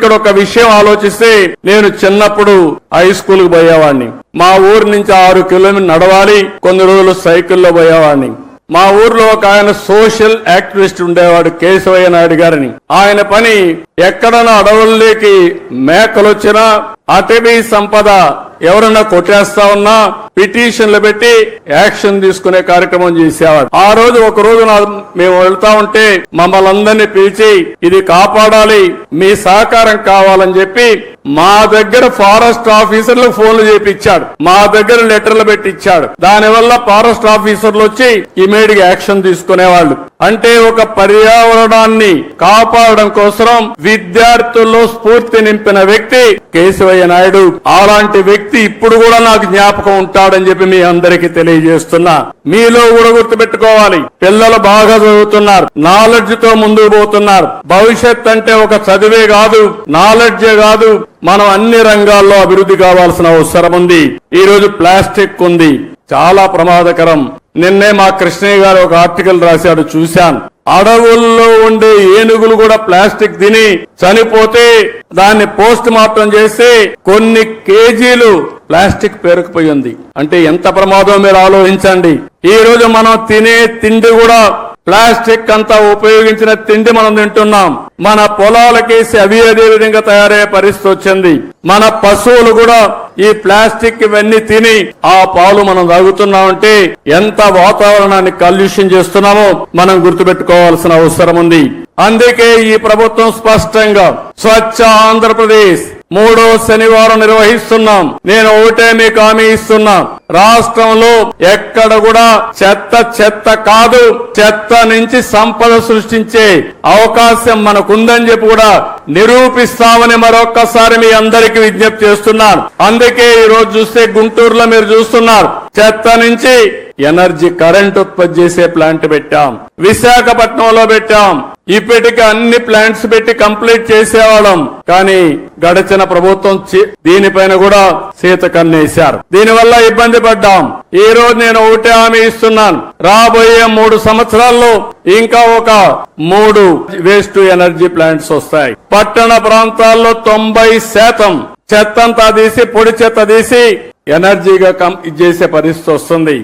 ఇక్కడ ఒక విషయం ఆలోచిస్తే, నేను చిన్నప్పుడు హై స్కూల్ కు పోయేవాడిని. మా ఊరు నుంచి 6 కిలోమీటర్లు నడవాలి, కొన్ని రోజులు సైకిల్లో పోయేవాడిని. మా ఊర్లో ఒక ఆయన సోషల్ యాక్టివిస్ట్ ఉండేవాడు, కేశవయ్య నాయుడు గారిని. ఆయన పని ఎక్కడన్నా అడవుల్లోకి మేకలు వచ్చినా, అటవీ సంపద ఎవరన్నా కొట్టేస్తా ఉన్నా పిటిషన్లు పెట్టి యాక్షన్ తీసుకునే కార్యక్రమం చేసేవాడు. ఆ రోజు ఒక రోజు మేము వెళ్తా ఉంటే మమ్మల్ని అందరినీ పిలిచి, ఇది కాపాడాలి, మీ సహకారం కావాలని చెప్పి మా దగ్గర ఫారెస్ట్ ఆఫీసర్లకు ఫోన్లు చేపించాడు, మా దగ్గర లెటర్లు పెట్టించాడు. దానివల్ల ఫారెస్ట్ ఆఫీసర్లు వచ్చి ఇమీడియట్ గా యాక్షన్ తీసుకునేవాళ్ళు. అంటే ఒక పర్యావరణాన్ని కాపాడడం కోసం విద్యార్థుల్లో స్ఫూర్తి నింపిన వ్యక్తి కేశవయ్య నాయుడు. అలాంటి వ్యక్తి ఇప్పుడు కూడా నాకు జ్ఞాపకం ఉంటాడని చెప్పి మీ అందరికీ తెలియజేస్తున్నా. మీలో కూడా గుర్తుపెట్టుకోవాలి, పిల్లలు బాగా చదువుతున్నారు, నాలెడ్జ్ తో ముందుకు పోతున్నారు. భవిష్యత్ అంటే ఒక చదివే కాదు, నాలెడ్జే కాదు, మనం అన్ని రంగాల్లో అభివృద్ధి కావాల్సిన అవసరం ఉంది. ఈ రోజు ప్లాస్టిక్ ఉంది, చాలా ప్రమాదకరం. నిన్నే మా కృష్ణయ్య గారు ఒక ఆర్టికల్ రాశాడు, చూశాను. అడవుల్లో ఉండే ఏనుగులు కూడా ప్లాస్టిక్ తిని చనిపోతే దాన్ని పోస్ట్ మార్టం చేసి కొన్ని కేజీలు ప్లాస్టిక్ పేరుకుపోయింది. అంటే ఎంత ప్రమాదం మీరు ఆలోచించండి. ఈ రోజు మనం తినే తిండి కూడా ప్లాస్టిక్ అంతా ఉపయోగించిన తిండి మనం తింటున్నాం. మన పొలాలకేసి అదే విధంగా తయారయ్యే పరిస్థితి వచ్చింది. మన పశువులు కూడా ఈ ప్లాస్టిక్ ఇవన్నీ తిని ఆ పాలు మనం తాగుతున్నామంటే ఎంత వాతావరణాన్ని కాలుష్యం చేస్తున్నామో మనం గుర్తుపెట్టుకోవాల్సిన అవసరం ఉంది. అందుకే ఈ ప్రభుత్వం స్పష్టంగా స్వచ్ఛ ఆంధ్రప్రదేశ్ 3వ శనివారం నిర్వహిస్తున్నాం. నేను ఒకటే మీకు హామీ ఇస్తున్నా, రాష్ట్రంలో ఎక్కడ కూడా చెత్త కాదు, చెత్త నుంచి సంపద సృష్టించే అవకాశం మనకుందని చెప్పి కూడా నిరూపిస్తామని మరొక్కసారి మీ అందరికీ విజ్ఞప్తి చేస్తున్నాను. అందుకే ఈ రోజు చూస్తే గుంటూరులో మీరు చూస్తున్నారు, చెత్త నుంచి ఎనర్జీ కరెంట్ ఉత్పత్తి చేసే ప్లాంట్ పెట్టాం, విశాఖపట్నంలో పెట్టాం. ఇప్పటికి అన్ని ప్లాంట్స్ పెట్టి కంప్లీట్ చేసేవాళ్ళం, కానీ గడిచిన ప్రభుత్వం దీనిపైన కూడా సీత కన్నేశారు. దీనివల్ల ఇబ్బంది పడ్డాం. ఈ రోజు నేను ఒకటే హామీ ఇస్తున్నాను, రాబోయే 3 సంవత్సరాల్లో ఇంకా ఒక 3 వేస్ట్ ఎనర్జీ ప్లాంట్స్ వస్తాయి. పట్టణ ప్రాంతాల్లో 90% చెత్తంతా తీసి, పొడి చెత్త తీసి ఎనర్జీగా చేసే పరిస్థితి వస్తుంది.